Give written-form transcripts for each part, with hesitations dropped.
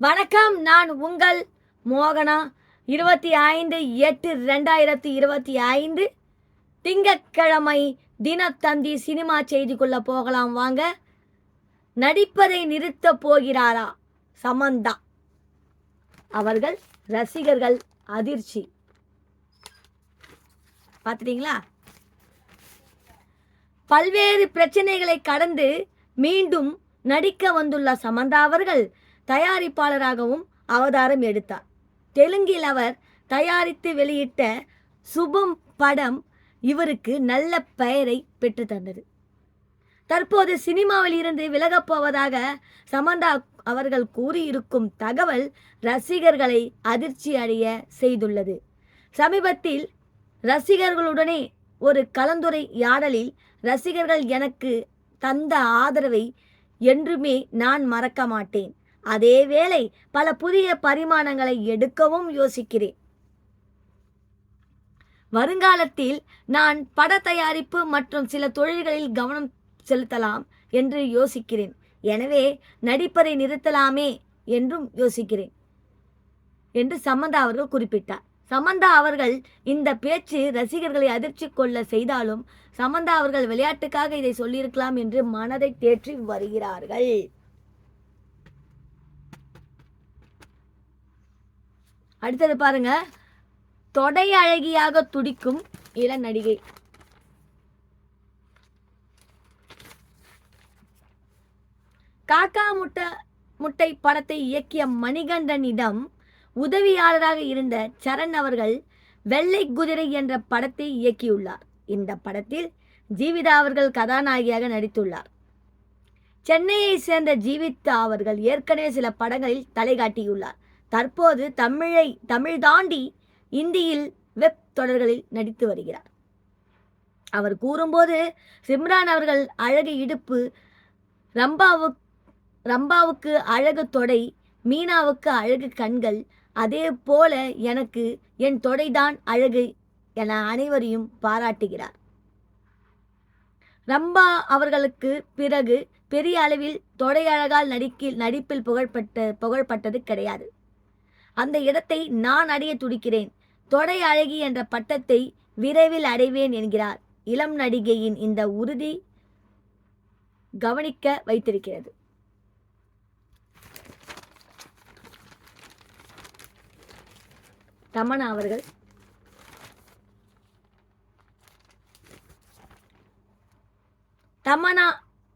வணக்கம், நான் உங்கள் மோகனா. 25/8/2025 திங்கட்கிழமை தினத்தந்தி சினிமா செய்திக்குள்ள போகலாம் வாங்க. நடிப்பதை நிறுத்தப் போகிறாரா சமந்தா அவர்கள்? ரசிகர்கள் அதிர்ச்சி. பார்த்துட்டீங்களா? பல்வேறு பிரச்சனைகளை கடந்து மீண்டும் நடிக்க வந்துள்ள சமந்தா அவர்கள் தயாரிப்பாளராகவும் அவதாரம் எடுத்தார். தெலுங்கில் அவர் தயாரித்து வெளியிட்ட சுபம் படம் இவருக்கு நல்ல பெயரை பெற்று தந்தது. தற்போது சினிமாவில் இருந்து விலகப் போவதாக சமந்தா அவர்கள் கூறியிருக்கும் தகவல் ரசிகர்களை அதிர்ச்சி அடைய செய்துள்ளது. சமீபத்தில் ரசிகர்களுடனே ஒரு கலந்துரையாடலில் ரசிகர்கள் எனக்கு தந்த ஆதரவை என்றுமே நான் மறக்க மாட்டேன். அதேவேளை பல புதிய பரிமாணங்களை எடுக்கவும் யோசிக்கிறேன். வருங்காலத்தில் நான் பட தயாரிப்பு மற்றும் சில தொழில்களில் கவனம் செலுத்தலாம் என்று யோசிக்கிறேன். எனவே நடிப்பதை நிறுத்தலாமே என்றும் யோசிக்கிறேன் என்று சமந்தா அவர்கள் குறிப்பிட்டார். சமந்தா அவர்கள் இந்த பேச்சு ரசிகர்களை அதிர்ச்சி கொள்ள செய்தாலும் சமந்தா அவர்கள் விளையாட்டுக்காக இதை சொல்லியிருக்கலாம் என்று மனதை தேற்றி வருகிறார்கள். அடுத்தது பாருங்க, தொடை அழகியாக துடிக்கும் இள நடிகை. காக்கா முட்டை படத்தை இயக்கிய மணிகண்டனிடம் உதவியாளராக இருந்த சரண் அவர்கள் வெள்ளை குதிரை என்ற படத்தை இயக்கியுள்ளார். இந்த படத்தில் ஜீவிதா அவர்கள் கதாநாயகியாக நடித்துள்ளார். சென்னையை சேர்ந்த ஜீவிதா அவர்கள் ஏற்கனவே சில படங்களில் தலை காட்டியுள்ளார். தற்போது தமிழ் தாண்டி இந்தியில் வெப் தொடர்களில் நடித்து வருகிறார். அவர் கூறும்போது, சிம்ரான் அவர்கள் அழகு இடுப்பு, ரம்பாவுக்கு அழகு தொடை, மீனாவுக்கு அழகு கண்கள், அதே போல எனக்கு என் தொடைதான் அழகு என அனைவரையும் பாராட்டுகிறார். ரம்பா அவர்களுக்கு பிறகு பெரிய அளவில் தொடை அழகால் நடிப்பில் புகழ்பட்டது கிடையாது. அந்த இடத்தை நான் அடைய துடிக்கிறேன். தொடை அழகி என்ற பட்டத்தை விரைவில் அடைவேன் என்கிறார். இளம் நடிகையின் இந்த உறுதி கவனிக்க வைத்திருக்கிறது. தமன்னா அவர்கள்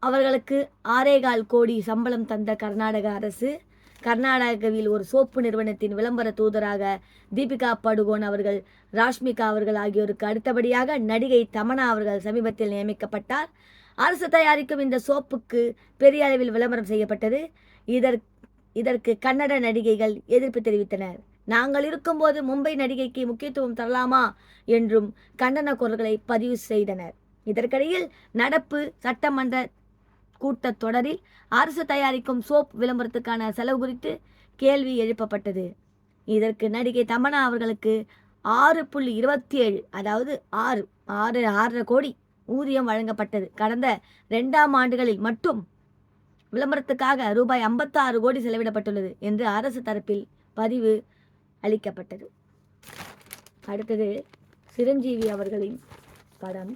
அவர்களுக்கு 6.25 கோடி சம்பளம் தந்த கர்நாடக அரசு. கர்நாடகாவில் ஒரு சோப்பு நிறுவனத்தின் விளம்பர தூதராக தீபிகா படுகோன் அவர்கள், ராஷ்மிகா அவர்கள் ஆகியோருக்கு அடுத்தபடியாக நடிகை தமன்னா அவர்கள் சமீபத்தில் நியமிக்கப்பட்டார். அரசு தயாரிக்கும் இந்த சோப்புக்கு பெரிய அளவில் விளம்பரம் செய்யப்பட்டது. இதற்கு கன்னட நடிகைகள் எதிர்ப்பு தெரிவித்தனர். நாங்கள் இருக்கும்போது மும்பை நடிகைக்கு முக்கியத்துவம் தரலாமா என்றும் கண்டன குரல்களை பதிவு செய்தனர். இதற்கிடையில் நடப்பு சட்டமன்ற கூட்டத்தொடரில் அரசு தயாரிக்கும் சோப் விளம்பரத்துக்கான செலவு குறித்து கேள்வி எழுப்பப்பட்டது. இதற்கு நடிகை தமன்னா அவர்களுக்கு 6.27 அதாவது 6.5 கோடி ஊதியம் வழங்கப்பட்டது. கடந்த 2 ஆண்டுகளில் மட்டும் விளம்பரத்துக்காக ரூபாய் 56 கோடி செலவிடப்பட்டுள்ளது என்று அரசு தரப்பில் பதிவு அளிக்கப்பட்டது. அடுத்தது சிரஞ்சீவி அவர்களின் படம்.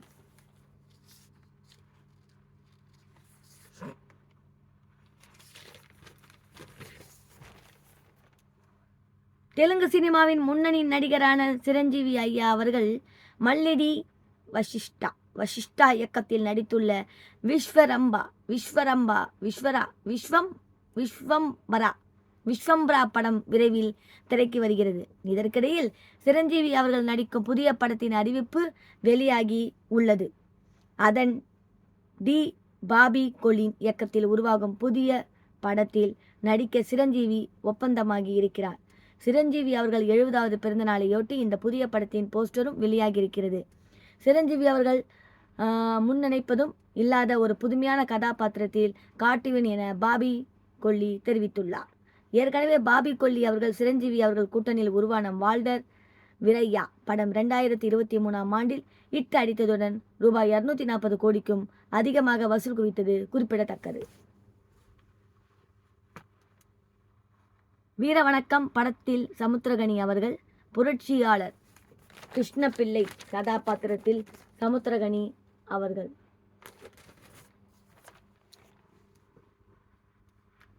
தெலுங்கு சினிமாவின் முன்னணி நடிகரான சிரஞ்சீவி ஐயா அவர்கள் மல்லிடி வசிஷ்டா இயக்கத்தில் நடித்துள்ள விஸ்வம்பரா படம் விரைவில் திரைக்கு வருகிறது. இதற்கிடையில் சிரஞ்சீவி அவர்கள் நடிக்கும் புதிய படத்தின் அறிவிப்பு வெளியாகி உள்ளது. அதன் டி பாபி கொலின் இயக்கத்தில் உருவாகும் புதிய படத்தில் நடிக்க சிரஞ்சீவி ஒப்பந்தமாகி இருக்கிறார். சிரஞ்சீவி அவர்கள் 70வது பிறந்த நாளையொட்டி இந்த புதிய படத்தின் போஸ்டரும் வெளியாகி இருக்கிறது. சிரஞ்சீவி அவர்கள் முன்னினைப்பதும் இல்லாத ஒரு புதுமையான கதாபாத்திரத்தில் காட்டுவேன் என பாபி கொல்லி தெரிவித்துள்ளார். ஏற்கனவே பாபி கொல்லி அவர்கள் சிரஞ்சீவி அவர்கள் கூட்டணியில் உருவான வால்டர் விரையா படம் 2023ஆம் ஆண்டில் இட்டு அடித்ததுடன் ரூபாய் 240 கோடிக்கும் அதிகமாக வசூல் குவித்தது குறிப்பிடத்தக்கது. வீர வணக்கம் படத்தில் சமுத்திரகனி அவர்கள், புரட்சியாளர் கிருஷ்ணபிள்ளை கதாபாத்திரத்தில் சமுத்திரகனி அவர்கள்.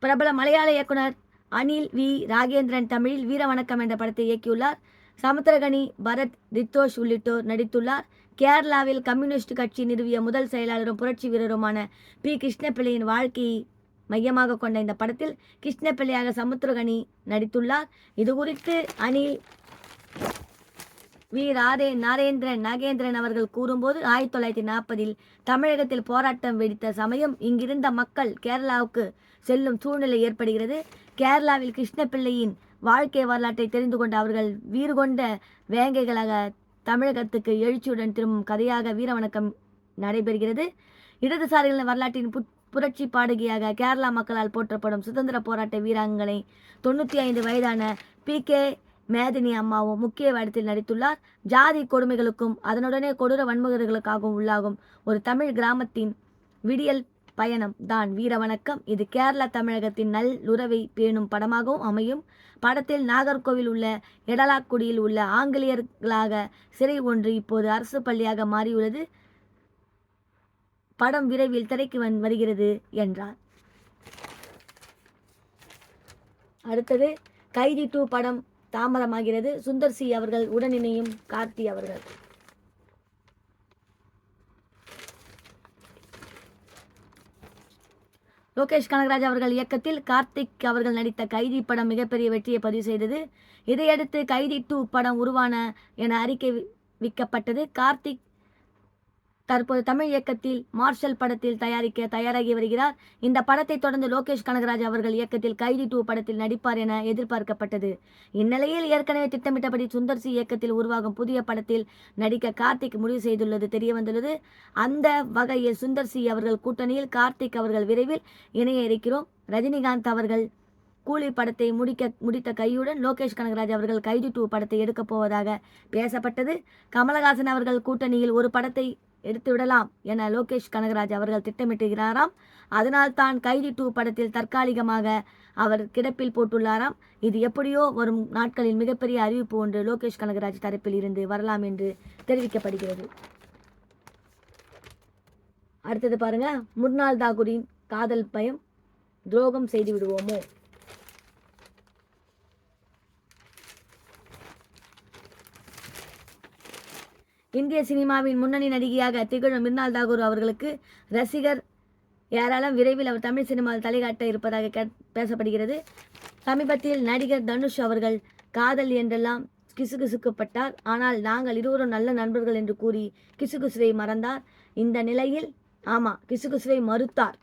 பிரபல மலையாள இயக்குனர் அனில் வி ராகேந்திரன் தமிழில் வீர வணக்கம் என்ற படத்தை இயக்கியுள்ளார். சமுத்திரகனி, பரத், ரித்தோஷ் உள்ளிட்டோர் நடித்துள்ளார். கேரளாவில் கம்யூனிஸ்ட் கட்சி நிறுவிய முதல் செயலாளரும் புரட்சி வீரருமான பி. கிருஷ்ணபிள்ளையின் வாழ்க்கையை மையமாக கொண்ட இந்த படத்தில் கிருஷ்ணபிள்ளையாக சமுத்திரகனி நடித்துள்ளார். இது குறித்து அனில் வி நாகேந்திரன் அவர்கள் கூறும்போது, 1940 தமிழகத்தில் போராட்டம் வெடித்த சமயம் இங்கிருந்த மக்கள் கேரளாவுக்கு செல்லும் சூழ்நிலை ஏற்படுகிறது. கேரளாவில் கிருஷ்ணபிள்ளையின் வாழ்க்கை வரலாற்றை தெரிந்து கொண்ட அவர்கள் வீறு கொண்ட வேங்கைகளாக தமிழகத்துக்கு எழுச்சியுடன் திரும்பும் கதையாக வீரவணக்கம் நடைபெறுகிறது. இடதுசாரிகளின் வரலாற்றின் புரட்சி பாடகியாக கேரளா மக்களால் போற்றப்படும் சுதந்திர போராட்ட வீராங்கனை 95 வயதான PK மேதினி அம்மாவும் முக்கிய வேடத்தில் நடித்துள்ளார். ஜாதி கொடுமைகளுக்கும் அதனுடனே கொடூர வன்முறைகளுக்காகவும் உள்ளாகும் ஒரு தமிழ் கிராமத்தின் விடியல் பயணம் தான் வீரவணக்கம். இது கேரளா தமிழகத்தின் நல்லுறவை பேணும் படமாகவும் அமையும். படத்தில் நாகர்கோவில் உள்ள எடலாக்குடியில் உள்ள ஆங்கிலேயர்களாக சிறை ஒன்று இப்போது அரசு பள்ளியாக மாறியுள்ளது. படம் விரைவில் திரைக்கு வருகிறது என்றார். அடுத்தது கைதி 2 படம் தாமதமாகிறது. சுந்தர் சி அவர்கள் உடன் இணையும் கார்த்தி அவர்கள். லோகேஷ் கனகராஜ் அவர்கள் இயக்கத்தில் கார்த்திக் அவர்கள் நடித்த கைதி படம் மிகப்பெரிய வெற்றியை பதிவு செய்தது. இதையடுத்து கைதி 2 படம் உருவான என அறிக்கை விக்கப்பட்டது. கார்த்திக் தற்போது தமிழ் இயக்கத்தில் மார்ஷல் படத்தில் தயாரிக்க தயாராகி வருகிறார். இந்த படத்தை தொடர்ந்து லோகேஷ் கனகராஜ் அவர்கள் இயக்கத்தில் கைதி 2 படத்தில் நடிப்பார் என எதிர்பார்க்கப்பட்டது. இந்நிலையில் ஏற்கனவே திட்டமிட்டபடி சுந்தர் சி இயக்கத்தில் உருவாகும் புதிய படத்தில் நடிக்க கார்த்திக் முடிவு செய்துள்ளது தெரியவந்துள்ளது. அந்த வகையில் சுந்தர் சி அவர்கள் கூட்டணியில் கார்த்திக் அவர்கள் விரைவில் இணைய இருக்கிறோம். ரஜினிகாந்த் அவர்கள் கூலி படத்தை முடித்த கையுடன் லோகேஷ் கனகராஜ் அவர்கள் கைதி 2 படத்தை எடுக்கப் போவதாக பேசப்பட்டது. கமலஹாசன் அவர்கள் கூட்டணியில் ஒரு படத்தை எடுத்துவிடலாம் என லோகேஷ் கனகராஜ் அவர்கள் திட்டமிட்டுகிறாராம். அதனால் தான் கைதி 2 படத்தில் தற்காலிகமாக அவர் கிடப்பில் போட்டுள்ளாராம். இது எப்படியோ வரும் நாட்களில் மிகப்பெரிய அறிவிப்பு ஒன்று லோகேஷ் கனகராஜ் தரப்பில் இருந்து வரலாம் என்று தெரிவிக்கப்படுகிறது. அடுத்தது பாருங்க, முன்னாள் தாகூரின் காதல் பயம், துரோகம் செய்து விடுவோமோ. இந்திய சினிமாவின் முன்னணி நடிகையாக திகழும் மிர்னால் தாகூர் அவர்களுக்கு ரசிகர் ஏராளம். விரைவில் அவர் தமிழ் சினிமாவில் தலைகாட்ட இருப்பதாக பேசப்படுகிறது. சமீபத்தில் நடிகர் தனுஷ் அவர்கள் காதல் என்றெல்லாம் கிசுகிசுக்கப்பட்டார். ஆனால் நாங்கள் இருவரும் நல்ல நண்பர்கள் என்று கூறி கிசுகிசுவை மறந்தார். கிசுகிசுவை மறுத்தார்.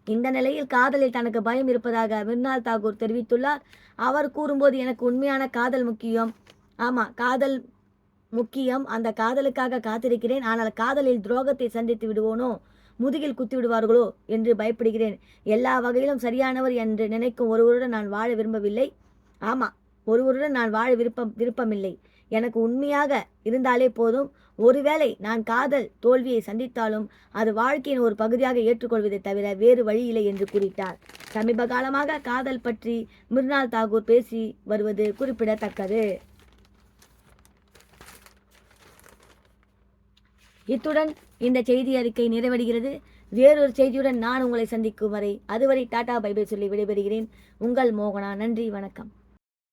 இந்த நிலையில் காதலில் தனக்கு பயம் இருப்பதாக மிர்னால் தாகூர் தெரிவித்துள்ளார். அவர் கூறும்போது, எனக்கு உண்மையான காதல் முக்கியம். காதல் முக்கியம். அந்த காதலுக்காக காத்திருக்கிறேன். ஆனால் காதலில் துரோகத்தை சந்தித்து விடுவோனோ, முதுகில் குத்தி விடுவார்களோ என்று பயப்படுகிறேன். எல்லா வகையிலும் சரியானவர் என்று நினைக்கும் ஒருவருடன் நான் வாழ விரும்பவில்லை. ஒருவருடன் நான் வாழ விருப்பமில்லை. எனக்கு உண்மையாக இருந்தாலே போதும். ஒருவேளை நான் காதல் தோல்வியை சந்தித்தாலும் அது வாழ்க்கையின் ஒரு பகுதியாக ஏற்றுக்கொள்வதை தவிர வேறு வழியில்லை என்று கூறிட்டார். சமீப காலமாக காதல் பற்றி மிர்னால் தாகூர் பேசி வருவது குறிப்பிடத்தக்கது. இத்துடன் இந்த செய்தி அறிக்கை நிறைவடைகிறது. வேறொரு செய்தியுடன் நான் உங்களை சந்திக்கும் வரை அதுவரை டாடா பை பை சொல்லி விடைபெறுகிறேன். உங்கள் மோகனா. நன்றி, வணக்கம்.